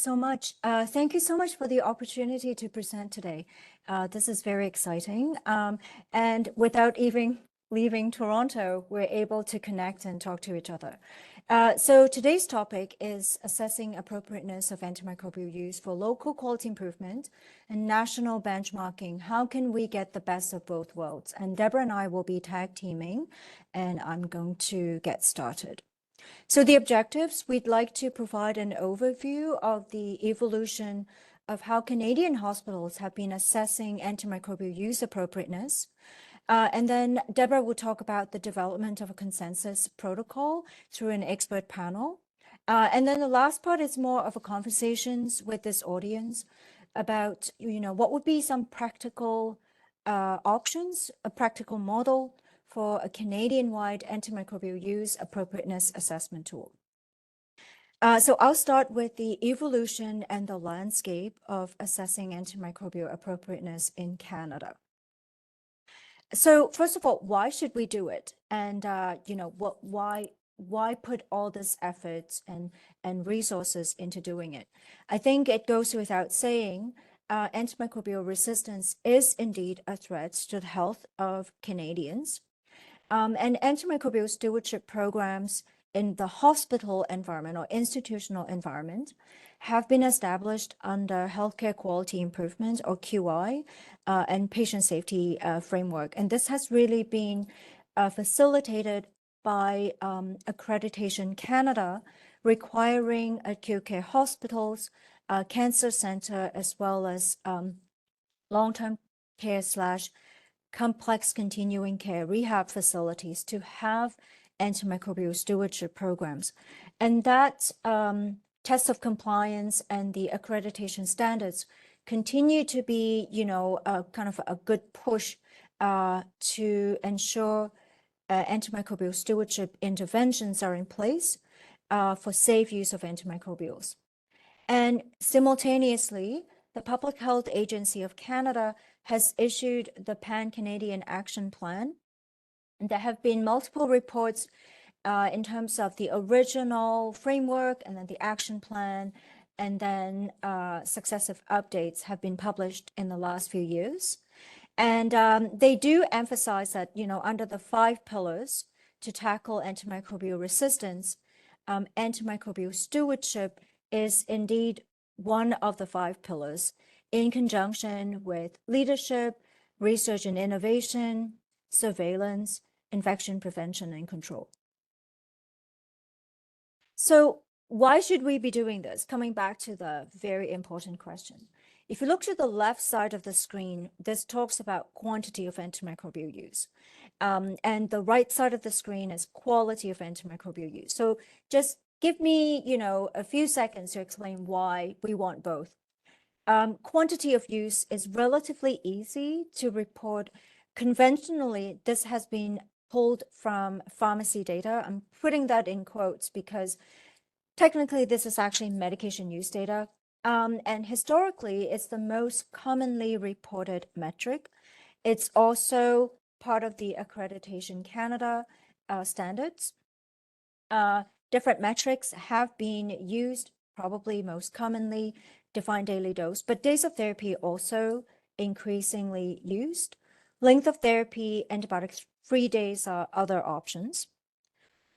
so much. Thank you so much for the opportunity to present today. This is very exciting. And without even leaving Toronto, we're able to connect and talk to each other. So today's topic is assessing appropriateness of antimicrobial use for local quality improvement and national benchmarking. How can we get the best of both worlds? And Deborah and I will be tag teaming, and I'm going to get started. So the objectives, we'd like to provide an overview of the evolution of how Canadian hospitals have been assessing antimicrobial use appropriateness. And then Deborah will talk about the development of a consensus protocol through an expert panel. And then the last part is more of a conversations with this audience about, what would be some practical options, a practical model for a Canadian-wide antimicrobial use appropriateness assessment tool. So I'll start with the evolution and the landscape of assessing antimicrobial appropriateness in Canada. So first of all, why should we do it? And why put all this effort and resources into doing it? I think it goes without saying, antimicrobial resistance is indeed a threat to the health of Canadians. And antimicrobial stewardship programs in the hospital environment or institutional environment have been established under Healthcare Quality Improvement or QI and patient safety framework. And this has really been facilitated by Accreditation Canada, requiring acute care hospitals, cancer center, as well as long-term care / complex continuing care rehab facilities to have antimicrobial stewardship programs. And that test of compliance and the accreditation standards continue to be, kind of a good push to ensure antimicrobial stewardship interventions are in place for safe use of antimicrobials. And simultaneously, the Public Health Agency of Canada has issued the Pan-Canadian Action Plan. And there have been multiple reports in terms of the original framework and then the action plan, and then successive updates have been published in the last few years. And they do emphasize that, under the 5 pillars to tackle antimicrobial resistance, antimicrobial stewardship is indeed one of the 5 pillars, in conjunction with leadership, research and innovation, surveillance, infection prevention and control. So why should we be doing this? Coming back to the very important question. If you look to the left side of the screen, this talks about quantity of antimicrobial use. And the right side of the screen is quality of antimicrobial use. So just give me, a few seconds to explain why we want both. Quantity of use is relatively easy to report. Conventionally, this has been pulled from pharmacy data. I'm putting that in quotes because technically this is actually medication use data. And historically, it's the most commonly reported metric. It's also part of the Accreditation Canada standards. Different metrics have been used, probably most commonly defined daily dose, but days of therapy also increasingly used. Length of therapy, antibiotic-free days are other options.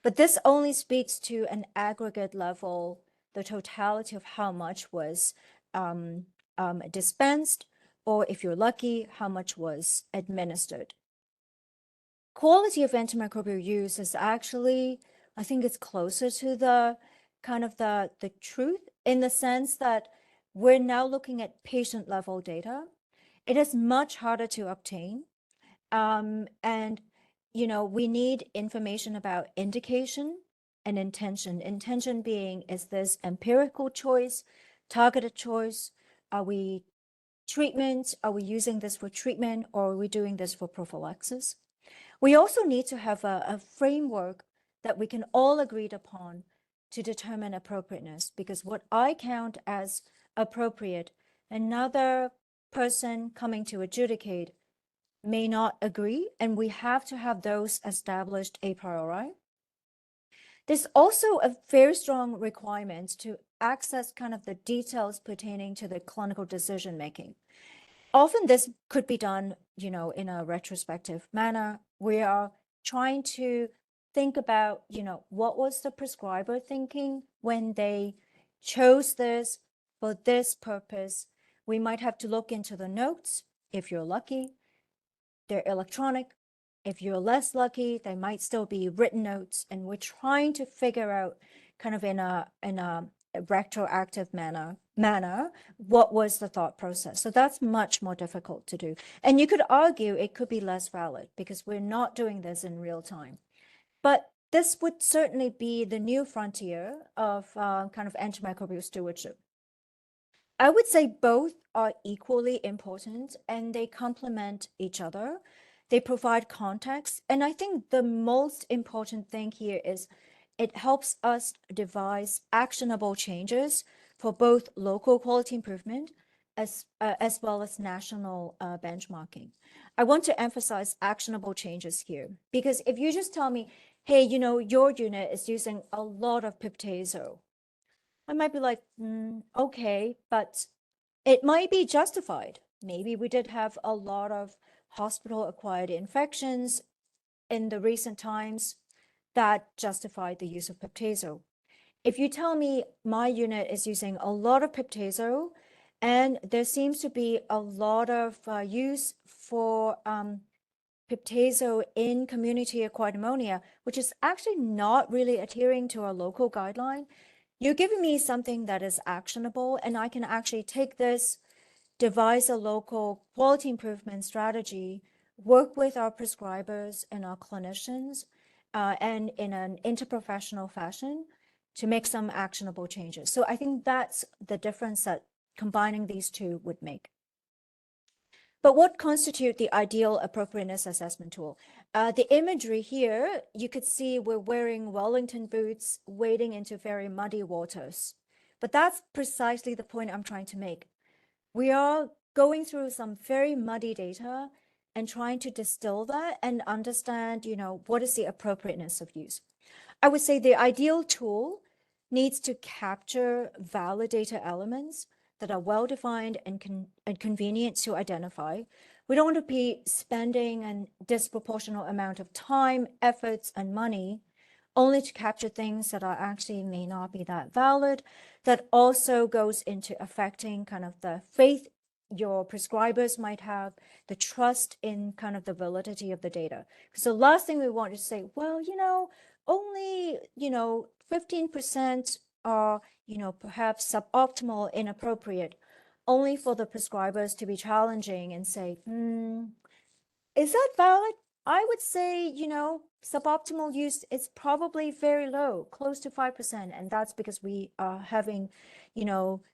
But this only speaks to an aggregate level, the totality of how much was dispensed, or if you're lucky, how much was administered. Quality of antimicrobial use is actually, I think it's closer to the kind of the truth, in the sense that we're now looking at patient level data. It is much harder to obtain. And, we need information about indication and intention. Intention being, is this empirical choice, targeted choice? Are we treatment? Are we using this for treatment, or are we doing this for prophylaxis? We also need to have a framework that we can all agree upon to determine appropriateness, because what I count as appropriate, another person coming to adjudicate may not agree, and we have to have those established a priori. There's also a very strong requirement to access kind of the details pertaining to the clinical decision making. Often this could be done, in a retrospective manner. We are trying to think about, what was the prescriber thinking when they chose this for this purpose. We might have to look into the notes if you're lucky. They're electronic. If you're less lucky, they might still be written notes, and we're trying to figure out kind of in a retroactive manner what was the thought process. So that's much more difficult to do. And you could argue it could be less valid because we're not doing this in real time. But this would certainly be the new frontier of kind of antimicrobial stewardship. I would say both are equally important and they complement each other. They provide context. And I think the most important thing here is it helps us devise actionable changes for both local quality improvement as well as national benchmarking. I want to emphasize actionable changes here because if you just tell me, hey, your unit is using a lot of piptazo, I might be like, okay, but it might be justified. Maybe we did have a lot of hospital-acquired infections in the recent times that justified the use of piptazo. If you tell me my unit is using a lot of piptazo and there seems to be a lot of use for piptazo in community-acquired pneumonia, which is actually not really adhering to our local guideline, you're giving me something that is actionable, and I can actually take this, devise a local quality improvement strategy, work with our prescribers and our clinicians, and in an interprofessional fashion to make some actionable changes. So I think that's the difference that combining these two would make. But what constitute the ideal appropriateness assessment tool? The imagery here, you could see we're wearing Wellington boots, wading into very muddy waters. But that's precisely the point I'm trying to make. We are going through some very muddy data and trying to distill that and understand, what is the appropriateness of use. I would say the ideal tool needs to capture valid data elements that are well-defined and convenient to identify. We don't want to be spending a disproportionate amount of time, efforts, and money only to capture things that are actually may not be that valid. That also goes into affecting kind of the faith your prescribers might have, the trust in kind of the validity of the data. Because the last thing we want is to say, well, only, 15% are, perhaps suboptimal, inappropriate, only for the prescribers to be challenging and say, is that valid? I would say, suboptimal use is probably very low, close to 5%. And that's because we are having,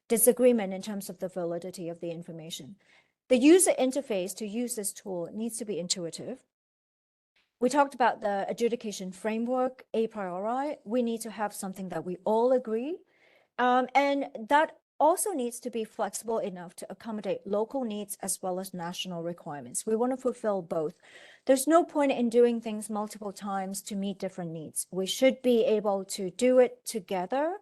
disagreement in terms of the validity of the information. The user interface to use this tool needs to be intuitive. We talked about the adjudication framework, a priori. We need to have something that we all agree. And that also needs to be flexible enough to accommodate local needs as well as national requirements. We want to fulfill both. There's no point in doing things multiple times to meet different needs. We should be able to do it together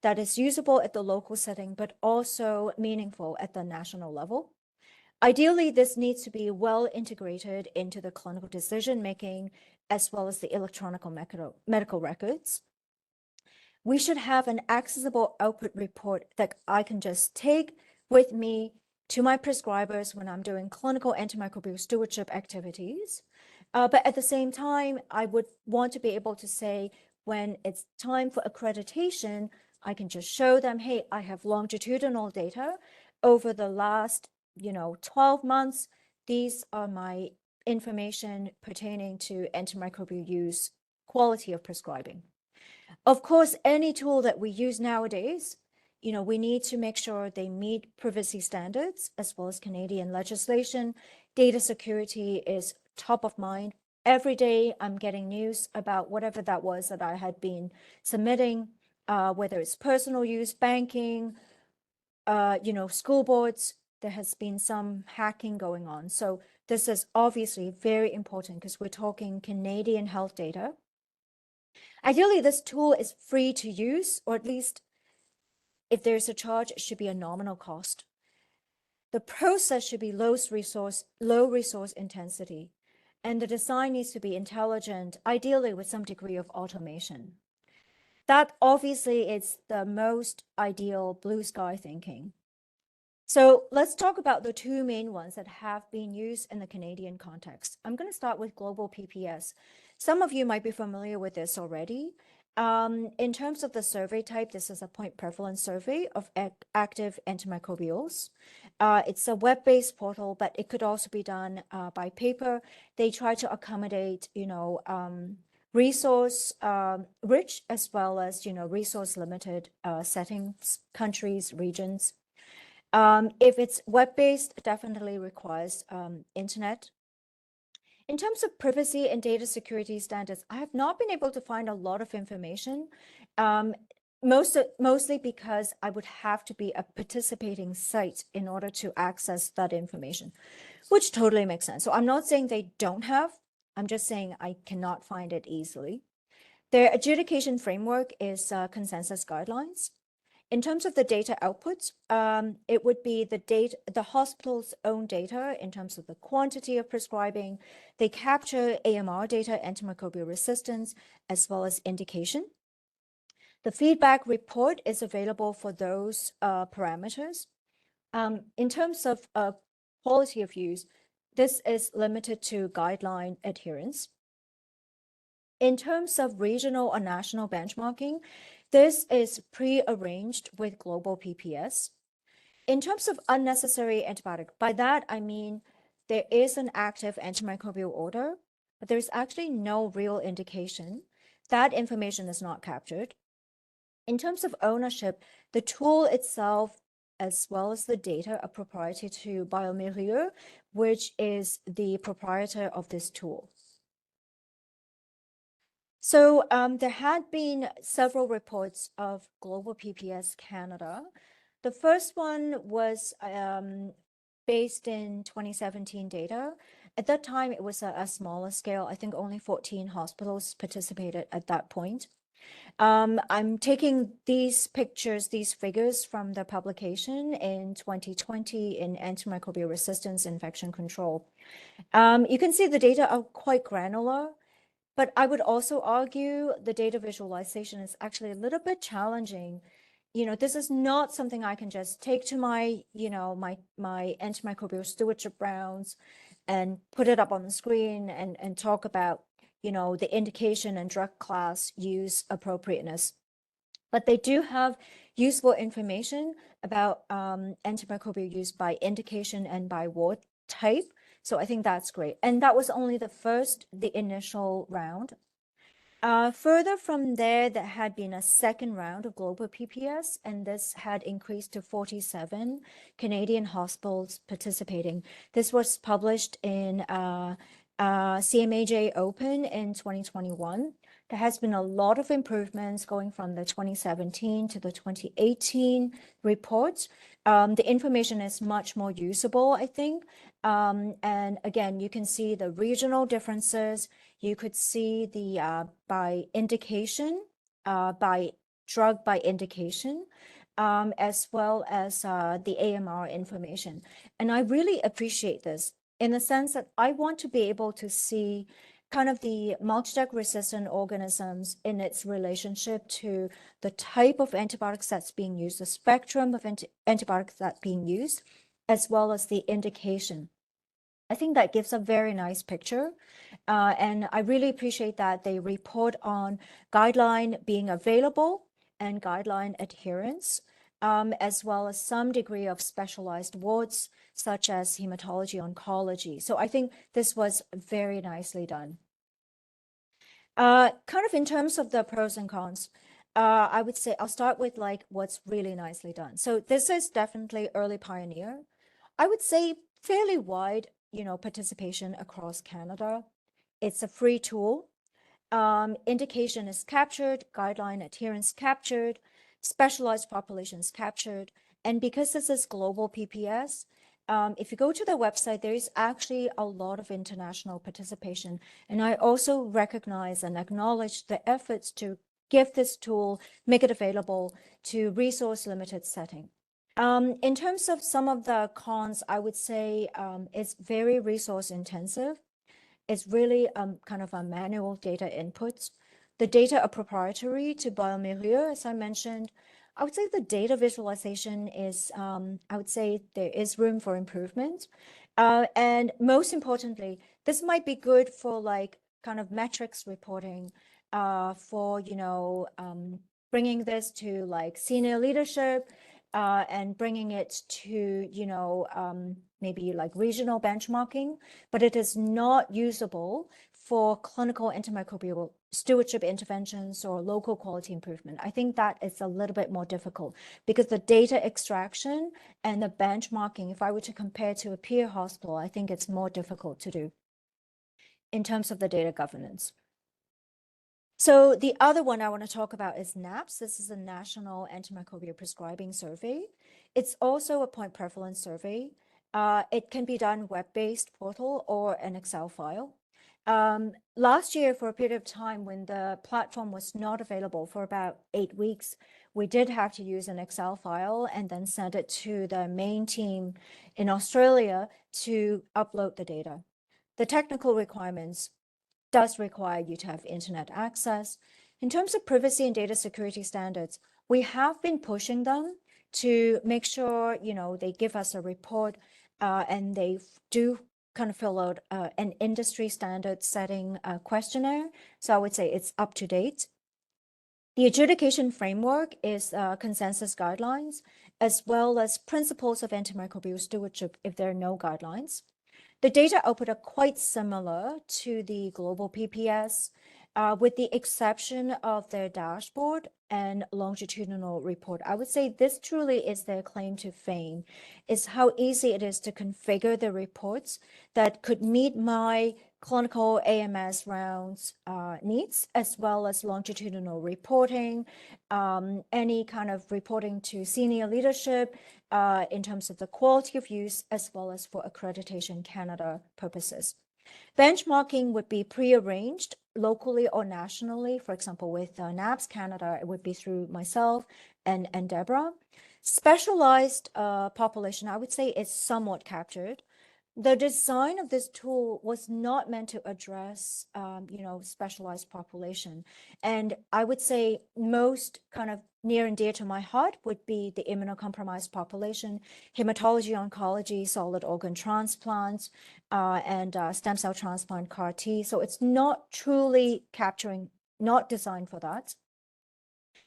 that is usable at the local setting, but also meaningful at the national level. Ideally, this needs to be well integrated into the clinical decision making as well as the electronic medical records. We should have an accessible output report that I can just take with me to my prescribers when I'm doing clinical antimicrobial stewardship activities. But at the same time, I would want to be able to say when it's time for accreditation, I can just show them, hey, I have longitudinal data over the last 12 months. These are my information pertaining to antimicrobial use, quality of prescribing. Of course, any tool that we use nowadays, we need to make sure they meet privacy standards as well as Canadian legislation. Data security is top of mind. Every day I'm getting news about whatever that was that I had been submitting, whether it's personal use, banking, school boards. There has been some hacking going on. So this is obviously very important because we're talking Canadian health data. Ideally, this tool is free to use, or at least if there's a charge, it should be a nominal cost. The process should be low resource intensity, and the design needs to be intelligent, ideally with some degree of automation. That obviously is the most ideal blue sky thinking. So let's talk about the two main ones that have been used in the Canadian context. I'm going to start with global PPS. Some of you might be familiar with this already. In terms of the survey type, this is a point prevalence survey of active antimicrobials. It's a web-based portal, but it could also be done by paper. They try to accommodate, resource rich as well as, resource limited settings, countries, regions. If it's web-based, definitely requires internet. In terms of privacy and data security standards, I have not been able to find a lot of information, mostly because I would have to be a participating site in order to access that information, which totally makes sense. So I'm not saying they don't have, I'm just saying I cannot find it easily. Their adjudication framework is consensus guidelines. In terms of the data outputs, it would be the hospital's own data in terms of the quantity of prescribing. They capture AMR data, antimicrobial resistance, as well as indication. The feedback report is available for those parameters. In terms of quality of use, this is limited to guideline adherence. In terms of regional or national benchmarking, this is pre-arranged with global PPS. In terms of unnecessary antibiotic, by that I mean there is an active antimicrobial order, but there's actually no real indication. That information is not captured. In terms of ownership, the tool itself, as well as the data, are proprietary to Biomilieu, which is the proprietor of this tool. So there had been several reports of global PPS Canada. The first one was based in 2017 data. At that time, it was a smaller scale. I think only 14 hospitals participated at that point. I'm taking these pictures, these figures from the publication in 2020 in Antimicrobial Resistance Infection Control. You can see the data are quite granular. But I would also argue the data visualization is actually a little bit challenging. This is not something I can just take to my antimicrobial stewardship rounds and put it up on the screen and talk about, the indication and drug class use appropriateness. But they do have useful information about antimicrobial use by indication and by ward type. So I think that's great. And that was only the initial round. Further from there, there had been a second round of global PPS, and this had increased to 47 Canadian hospitals participating. This was published in CMAJ Open in 2021. There has been a lot of improvements going from the 2017 to the 2018 reports. The information is much more usable, I think. And again, you can see the regional differences. You could see the by indication, by drug by indication, as well as the AMR information. And I really appreciate this in the sense that I want to be able to see kind of the multi-drug resistant organisms in its relationship to the type of antibiotics that's being used, the spectrum of antibiotics that's being used, as well as the indication. I think that gives a very nice picture. And I really appreciate that they report on guideline being available and guideline adherence, as well as some degree of specialized wards, such as hematology oncology. So I think this was very nicely done. Kind of in terms of the pros and cons, I would say I'll start with like what's really nicely done. So this is definitely early pioneer. I would say fairly wide, participation across Canada. It's a free tool. Indication is captured, guideline adherence captured, specialized populations captured. And because this is global PPS, if you go to the website, there is actually a lot of international participation. And I also recognize and acknowledge the efforts to give this tool, make it available to resource limited setting. In terms of some of the cons, I would say it's very resource intensive. It's really kind of a manual data inputs. The data are proprietary to Biomerieux, as I mentioned. I would say the data visualization is, I would say there is room for improvement. And most importantly, this might be good for like kind of metrics reporting, for, bringing this to like senior leadership, and bringing it to, maybe like regional benchmarking, but it is not usable for clinical antimicrobial stewardship interventions or local quality improvement. I think that is a little bit more difficult because the data extraction and the benchmarking, if I were to compare to a peer hospital, I think it's more difficult to do in terms of the data governance. So the other one I want to talk about is NAPS. This is a National Antimicrobial Prescribing Survey. It's also a point prevalence survey. It can be done web-based portal or an Excel file. Last year, for a period of time when the platform was not available for about 8 weeks, we did have to use an Excel file and then send it to the main team in Australia to upload the data. The technical requirements does require you to have internet access. In terms of privacy and data security standards, we have been pushing them to make sure, they give us a report, and they do kind of fill out an industry standard setting questionnaire. So I would say it's up to date. The adjudication framework is consensus guidelines, as well as principles of antimicrobial stewardship if there are no guidelines. The data output are quite similar to the global PPS, with the exception of their dashboard and longitudinal report. I would say this truly is their claim to fame, is how easy it is to configure the reports that could meet my clinical AMS rounds needs, as well as longitudinal reporting, any kind of reporting to senior leadership, in terms of the quality of use, as well as for Accreditation Canada purposes. Benchmarking would be prearranged locally or nationally. For example, with NAPS Canada, it would be through myself and Deborah. Specialized population, I would say, is somewhat captured. The design of this tool was not meant to address, specialized population. And I would say most kind of near and dear to my heart would be the immunocompromised population, hematology, oncology, solid organ transplants, and stem cell transplant CAR T. So it's not truly capturing, not designed for that,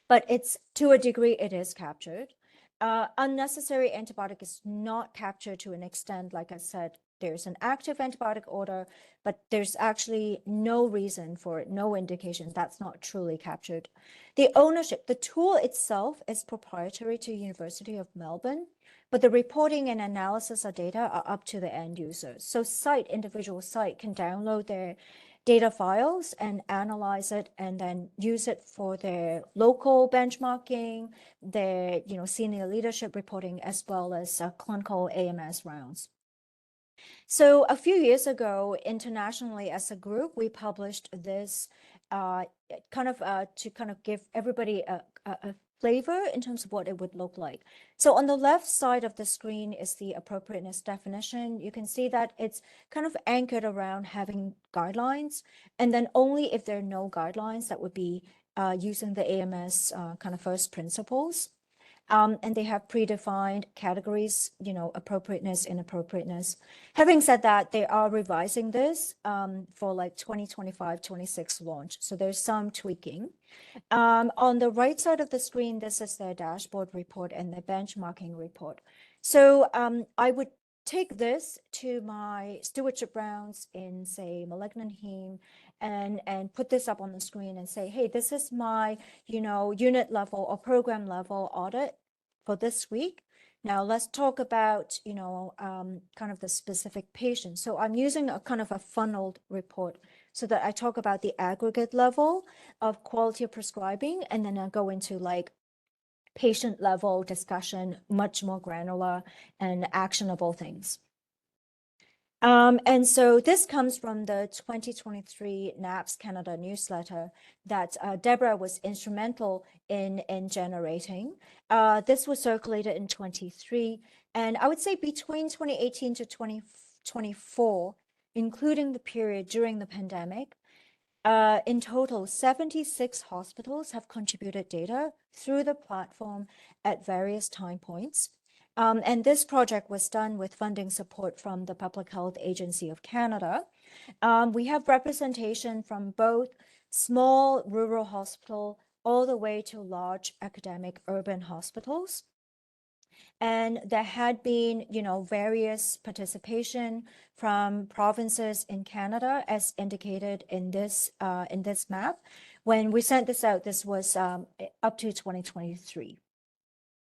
but it's to a degree it is captured. Unnecessary antibiotic is not captured to an extent. Like I said, there's an active antibiotic order, but there's actually no reason for it, no indication. That's not truly captured. The ownership, the tool itself is proprietary to University of Melbourne, but the reporting and analysis of data are up to the end users. So individual site can download their data files and analyze it and then use it for their local benchmarking, their senior leadership reporting, as well as clinical AMS rounds. So a few years ago, internationally as a group, we published this to kind of give everybody a flavor in terms of what it would look like. So on the left side of the screen is the appropriateness definition. You can see that it's kind of anchored around having guidelines, and then only if there are no guidelines, that would be using the AMS kind of first principles. And they have predefined categories, appropriateness, inappropriateness. Having said that, they are revising this for like 2025-26 launch. So there's some tweaking. On the right side of the screen, this is their dashboard report and the benchmarking report. So I would take this to my stewardship rounds in, say, malignant heme, and put this up on the screen and say, hey, this is my, unit level or program level audit for this week. Now let's talk about, kind of the specific patient. So I'm using a kind of a funneled report so that I talk about the aggregate level of quality of prescribing, and then I go into like patient level discussion, much more granular and actionable things. And so this comes from the 2023 NAPS Canada newsletter that Deborah was instrumental in generating. This was circulated in 23, and I would say between 2018 to 2024, including the period during the pandemic, in total, 76 hospitals have contributed data through the platform at various time points. And this project was done with funding support from the Public Health Agency of Canada. We have representation from both small rural hospital all the way to large academic urban hospitals. And there had been, various participation from provinces in Canada, as indicated in this map. When we sent this out, this was up to 2023.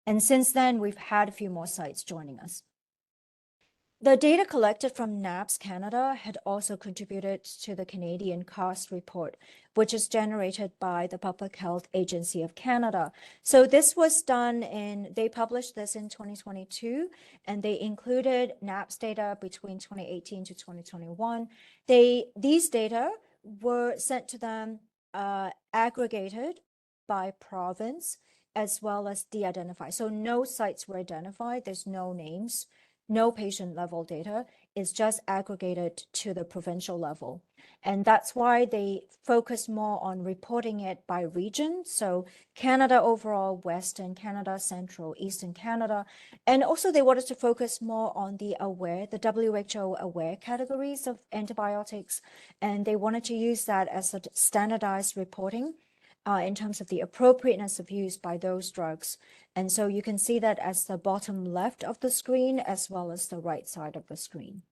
And since then, we've had a few more sites joining us. The data collected from NAPS Canada had also contributed to the Canadian cost report, which is generated by the Public Health Agency of Canada. So this was done they published this in 2022, and they included NAPS data between 2018 to 2021. These data were sent to them aggregated by province as well as de-identified. So no sites were identified, there's no names. No patient level data is just aggregated to the provincial level. And that's why they focus more on reporting it by region. So Canada overall, Western Canada, Central, Eastern Canada. And also they wanted to focus more on the WHO aware categories of antibiotics. And they wanted to use that as a standardized reporting in terms of the appropriateness of use by those drugs. And so you can see that as the bottom left of the screen, as well as the right side of the screen.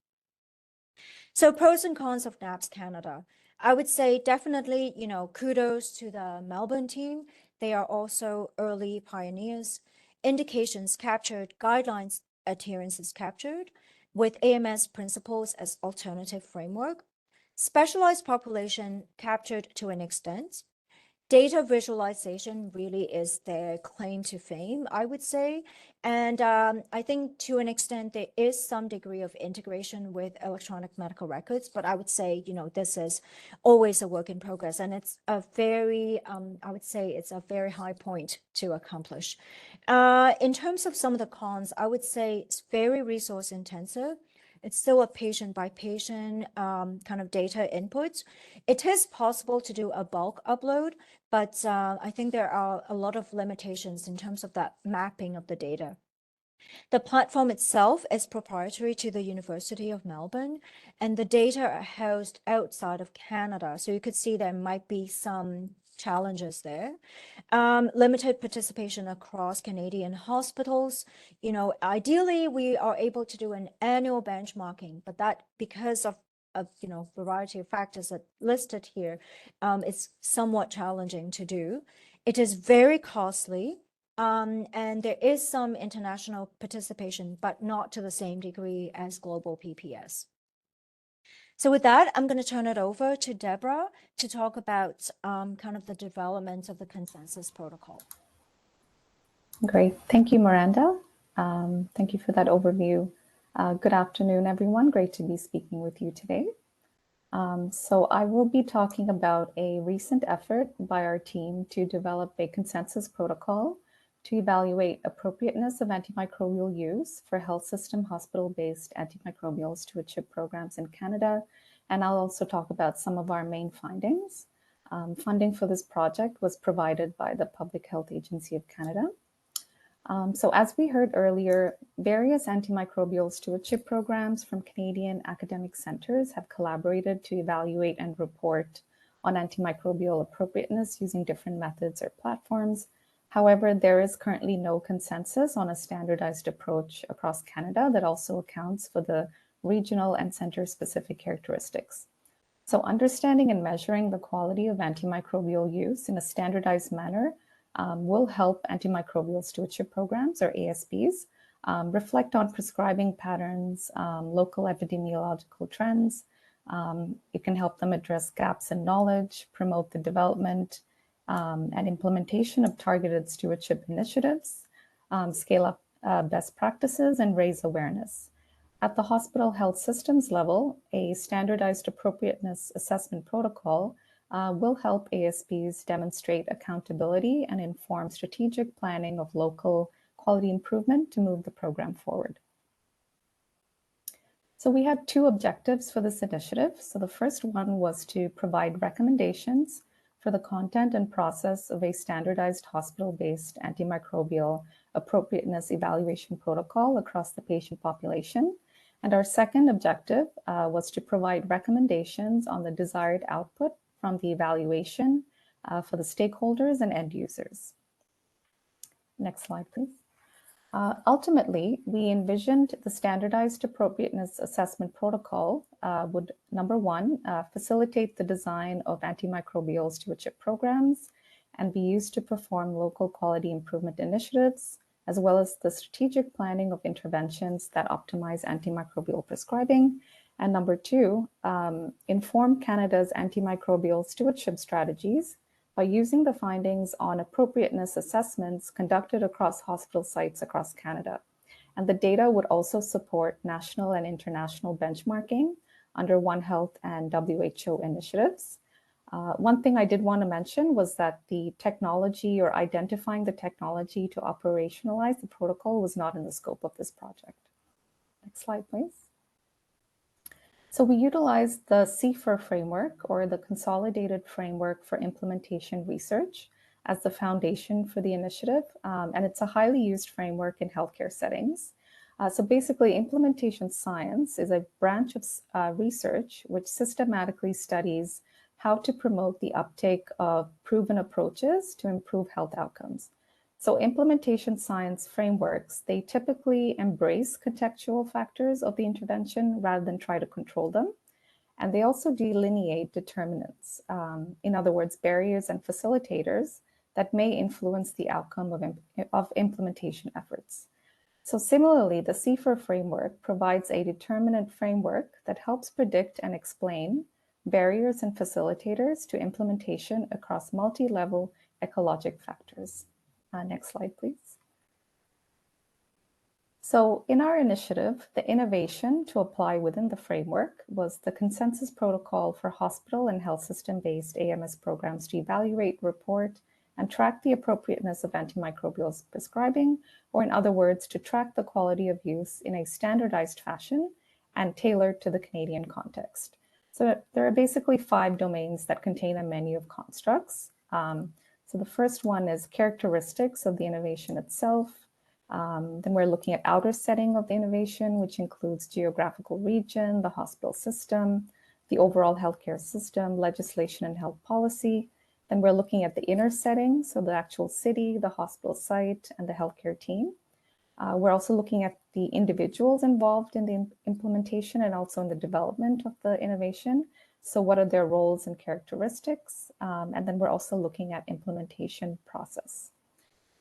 So pros and cons of NAPS Canada. I would say definitely, kudos to the Melbourne team. They are also early pioneers. Indications captured, guidelines adherence is captured, with AMS principles as alternative framework. Specialized population captured to an extent. Data visualization really is their claim to fame, I would say. And I think to an extent, there is some degree of integration with electronic medical records, but I would say, this is always a work in progress. And it's a very, I would say it's a very high point to accomplish. In terms of some of the cons, I would say it's very resource intensive. It's still a patient by patient kind of data input. It is possible to do a bulk upload, but I think there are a lot of limitations in terms of that mapping of the data. The platform itself is proprietary to the University of Melbourne, and the data are housed outside of Canada. So you could see there might be some challenges there. Limited participation across Canadian hospitals. Ideally, we are able to do an annual benchmarking, but that because of variety of factors that listed here, it's somewhat challenging to do. It is very costly. And there is some international participation, but not to the same degree as global PPS. So with that, I'm going to turn it over to Deborah to talk about kind of the development of the consensus protocol. Great. Thank you, Miranda. Thank you for that overview. Good afternoon, everyone. Great to be speaking with you today. So I will be talking about a recent effort by our team to develop a consensus protocol to evaluate appropriateness of antimicrobial use for health system hospital-based antimicrobial stewardship programs in Canada. And I'll also talk about some of our main findings. Funding for this project was provided by the Public Health Agency of Canada. So as we heard earlier, various antimicrobial stewardship programs from Canadian academic centers have collaborated to evaluate and report on antimicrobial appropriateness using different methods or platforms. However, there is currently no consensus on a standardized approach across Canada that also accounts for the regional and center-specific characteristics. So understanding and measuring the quality of antimicrobial use in a standardized manner will help antimicrobial stewardship programs, or ASPs, reflect on prescribing patterns, local epidemiological trends. It can help them address gaps in knowledge, promote the development and implementation of targeted stewardship initiatives, scale up best practices, and raise awareness. At the hospital health systems level, a standardized appropriateness assessment protocol will help ASBs demonstrate accountability and inform strategic planning of local quality improvement to move the program forward. So we had two objectives for this initiative. So the first one was to provide recommendations for the content and process of a standardized hospital-based antimicrobial appropriateness evaluation protocol across the patient population. And our second objective was to provide recommendations on the desired output from the evaluation for the stakeholders and end users. Next slide, please. Ultimately, we envisioned the standardized appropriateness assessment protocol would, number one, facilitate the design of antimicrobial stewardship programs and be used to perform local quality improvement initiatives, as well as the strategic planning of interventions that optimize antimicrobial prescribing. And number two, inform Canada's antimicrobial stewardship strategies by using the findings on appropriateness assessments conducted across hospital sites across Canada. And the data would also support national and international benchmarking under One Health and WHO initiatives. One thing I did want to mention was that the technology or identifying the technology to operationalize the protocol was not in the scope of this project. Next slide, please. So we utilized the CFIR framework, or the Consolidated Framework for Implementation Research, as the foundation for the initiative. And it's a highly used framework in healthcare settings. So basically, implementation science is a branch of research which systematically studies how to promote the uptake of proven approaches to improve health outcomes. So implementation science frameworks, they typically embrace contextual factors of the intervention rather than try to control them. And they also delineate determinants, in other words, barriers and facilitators that may influence the outcome of implementation efforts. So similarly, the CFIR framework provides a determinant framework that helps predict and explain barriers and facilitators to implementation across multi-level ecologic factors. Next slide, please. So in our initiative, the innovation to apply within the framework was the consensus protocol for hospital and health system-based AMS programs to evaluate, report, and track the appropriateness of antimicrobial prescribing, or in other words, to track the quality of use in a standardized fashion and tailored to the Canadian context. So there are basically 5 domains that contain a menu of constructs. So the first one is characteristics of the innovation itself. Then we're looking at outer setting of the innovation, which includes geographical region, the hospital system, the overall healthcare system, legislation and health policy. Then we're looking at the inner setting, so the actual city, the hospital site, and the healthcare team. We're also looking at the individuals involved in the implementation and also in the development of the innovation. So what are their roles and characteristics? And then we're also looking at implementation process.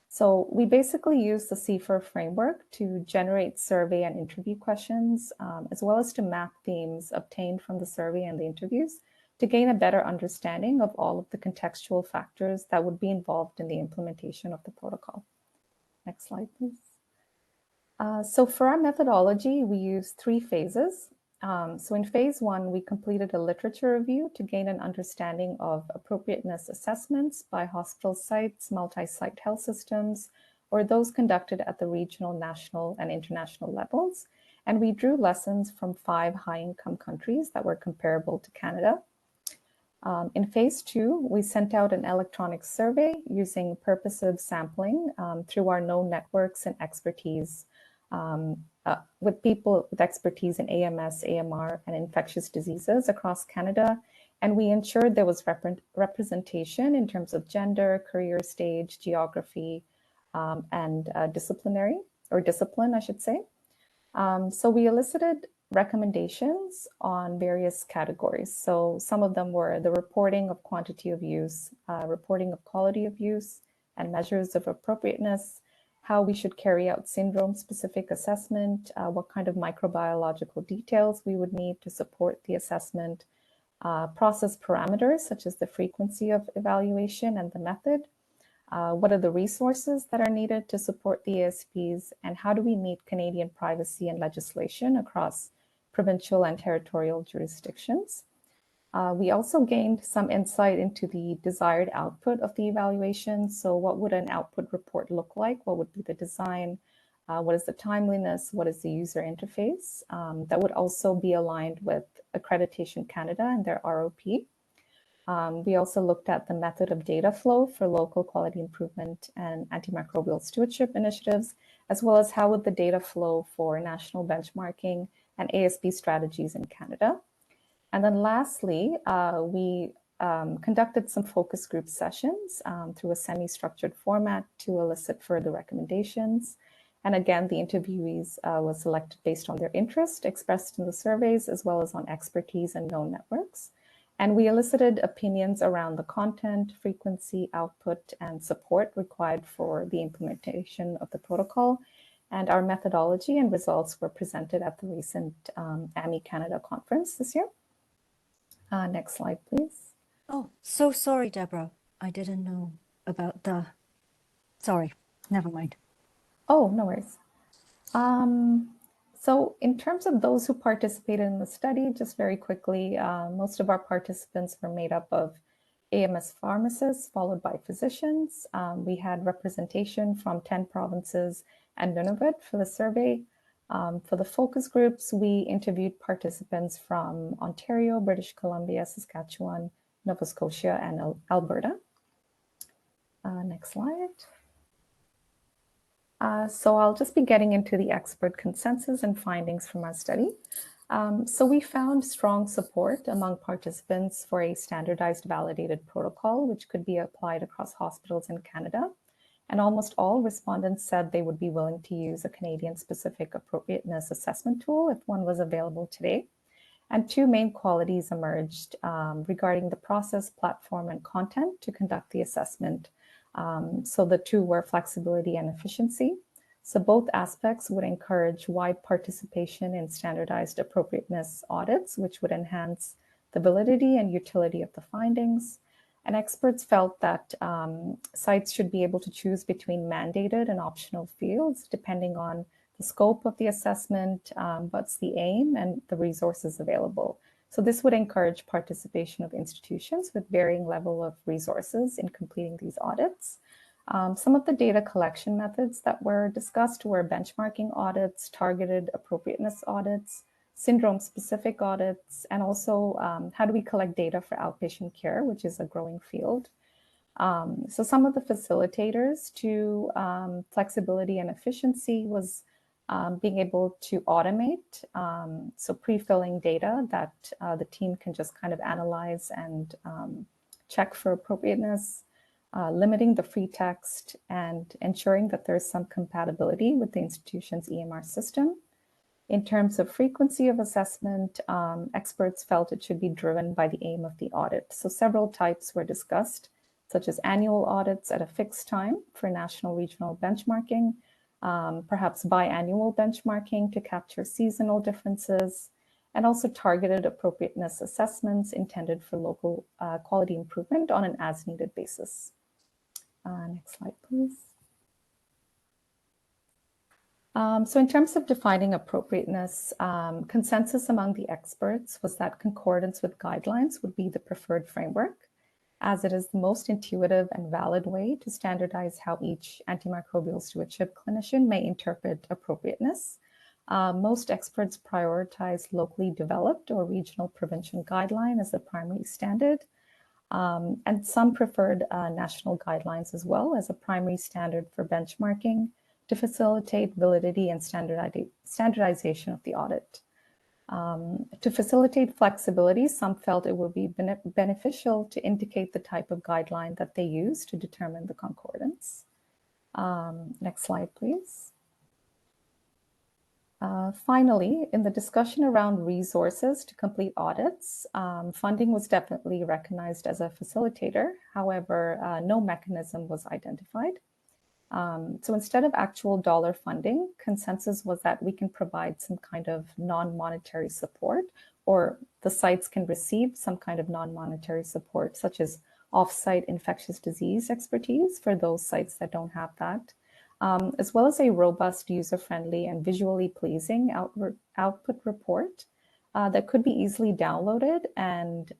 So we basically use the CFIR framework to generate survey and interview questions, as well as to map themes obtained from the survey and the interviews to gain a better understanding of all of the contextual factors that would be involved in the implementation of the protocol. Next slide, please. So for our methodology, we use 3 phases. So in phase 1, we completed a literature review to gain an understanding of appropriateness assessments by hospital sites, multi-site health systems, or those conducted at the regional, national, and international levels. And we drew lessons from 5 high-income countries that were comparable to Canada. In phase 2, we sent out an electronic survey using purposive sampling through our known networks and expertise with people with expertise in AMS, AMR, and infectious diseases across Canada. And we ensured there was representation in terms of gender, career stage, geography, and discipline, I should say. So we elicited recommendations on various categories. So some of them were the reporting of quantity of use, reporting of quality of use, and measures of appropriateness, how we should carry out syndrome-specific assessment, what kind of microbiological details we would need to support the assessment, process parameters, such as the frequency of evaluation and the method, what are the resources that are needed to support the ASPs, and how do we meet Canadian privacy and legislation across provincial and territorial jurisdictions. We also gained some insight into the desired output of the evaluation. So what would an output report look like? What would be the design? What is the timeliness? What is the user interface? That would also be aligned with Accreditation Canada and their ROP. We also looked at the method of data flow for local quality improvement and antimicrobial stewardship initiatives, as well as how would the data flow for national benchmarking and ASP strategies in Canada. And then lastly, we conducted some focus group sessions through a semi-structured format to elicit further recommendations. And again, the interviewees was selected based on their interest expressed in the surveys, as well as on expertise and known networks. And we elicited opinions around the content, frequency, output, and support required for the implementation of the protocol. And our methodology and results were presented at the recent AMU Canada conference this year. Next slide, please. Oh, so sorry, Deborah. I didn't know about the... Sorry, never mind. Oh, no worries. So in terms of those who participated in the study, just very quickly, most of our participants were made up of AMS pharmacists, followed by physicians. We had representation from 10 provinces and Nunavut for the survey. For the focus groups, we interviewed participants from Ontario, British Columbia, Saskatchewan, Nova Scotia, and Alberta. Next slide. So I'll just be getting into the expert consensus and findings from our study. So we found strong support among participants for a standardized validated protocol, which could be applied across hospitals in Canada. And almost all respondents said they would be willing to use a Canadian-specific appropriateness assessment tool if one was available today. And two main qualities emerged regarding the process, platform, and content to conduct the assessment. So the two were flexibility and efficiency. So both aspects would encourage wide participation in standardized appropriateness audits, which would enhance the validity and utility of the findings. And experts felt that sites should be able to choose between mandated and optional fields, depending on the scope of the assessment, what's the aim, and the resources available. So this would encourage participation of institutions with varying level of resources in completing these audits. Some of the data collection methods that were discussed were benchmarking audits, targeted appropriateness audits, syndrome-specific audits, and also how do we collect data for outpatient care, which is a growing field. So some of the facilitators to flexibility and efficiency was being able to automate, so pre-filling data that the team can just kind of analyze and check for appropriateness, limiting the free text, and ensuring that there's some compatibility with the institution's EMR system. In terms of frequency of assessment, experts felt it should be driven by the aim of the audit. So several types were discussed, such as annual audits at a fixed time for national regional benchmarking, perhaps biannual benchmarking to capture seasonal differences, and also targeted appropriateness assessments intended for local quality improvement on an as-needed basis. Next slide, please. So in terms of defining appropriateness, consensus among the experts was that concordance with guidelines would be the preferred framework, as it is the most intuitive and valid way to standardize how each antimicrobial stewardship clinician may interpret appropriateness. Most experts prioritize locally developed or regional prevention guideline as the primary standard. And some preferred national guidelines as well as a primary standard for benchmarking to facilitate validity and standardization of the audit. To facilitate flexibility, some felt it would be beneficial to indicate the type of guideline that they use to determine the concordance. Next slide, please. Finally, in the discussion around resources to complete audits, funding was definitely recognized as a facilitator. However, no mechanism was identified. So instead of actual dollar funding, consensus was that we can provide some kind of non-monetary support or the sites can receive some kind of non-monetary support, such as off-site infectious disease expertise for those sites that don't have that, as well as a robust, user-friendly, and visually pleasing output report that could be easily downloaded and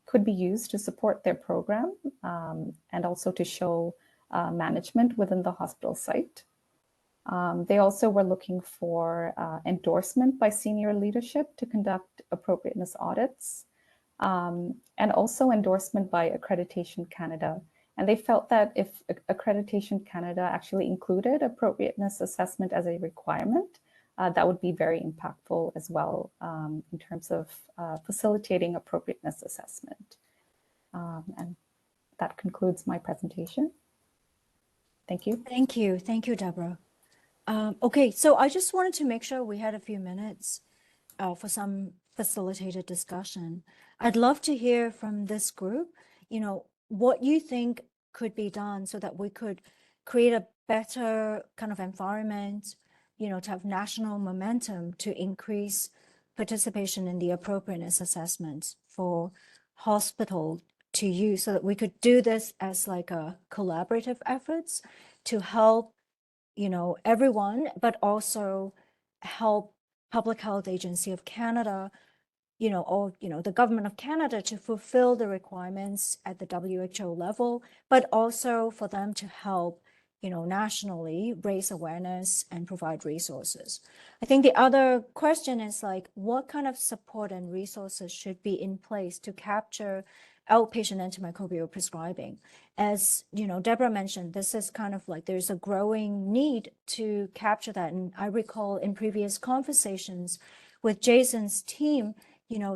could be used to support their program and also to show management within the hospital site. They also were looking for endorsement by senior leadership to conduct appropriateness audits, and also endorsement by Accreditation Canada. And they felt that if Accreditation Canada actually included appropriateness assessment as a requirement, that would be very impactful as well in terms of facilitating appropriateness assessment. And that concludes my presentation. Thank you. Thank you. Thank you, Deborah. Okay, so I just wanted to make sure we had a few minutes for some facilitated discussion. I'd love to hear from this group, what you think could be done so that we could create a better kind of environment, to have national momentum to increase participation in the appropriateness assessments for hospital to use, so that we could do this as like a collaborative efforts to help everyone, but also help Public Health Agency of Canada, or the government of Canada to fulfill the requirements at the WHO level, but also for them to help, nationally raise awareness and provide resources. I think the other question is like, what kind of support and resources should be in place to capture outpatient antimicrobial prescribing? As Deborah mentioned, this is kind of like there's a growing need to capture that. And I recall in previous conversations with Jason's team,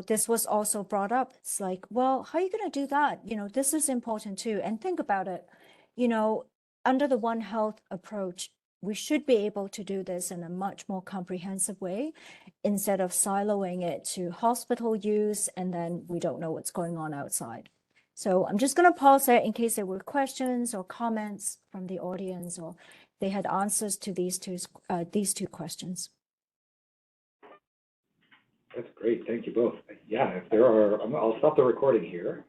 this was also brought up. It's like, well, how are you going to do that? This is important too. And think about it, under the One Health approach, we should be able to do this in a much more comprehensive way instead of siloing it to hospital use and then we don't know what's going on outside. So I'm just going to pause there in case there were questions or comments from the audience, or they had answers to these two questions. That's great. Thank you both. Yeah, if there are, I'll stop the recording here.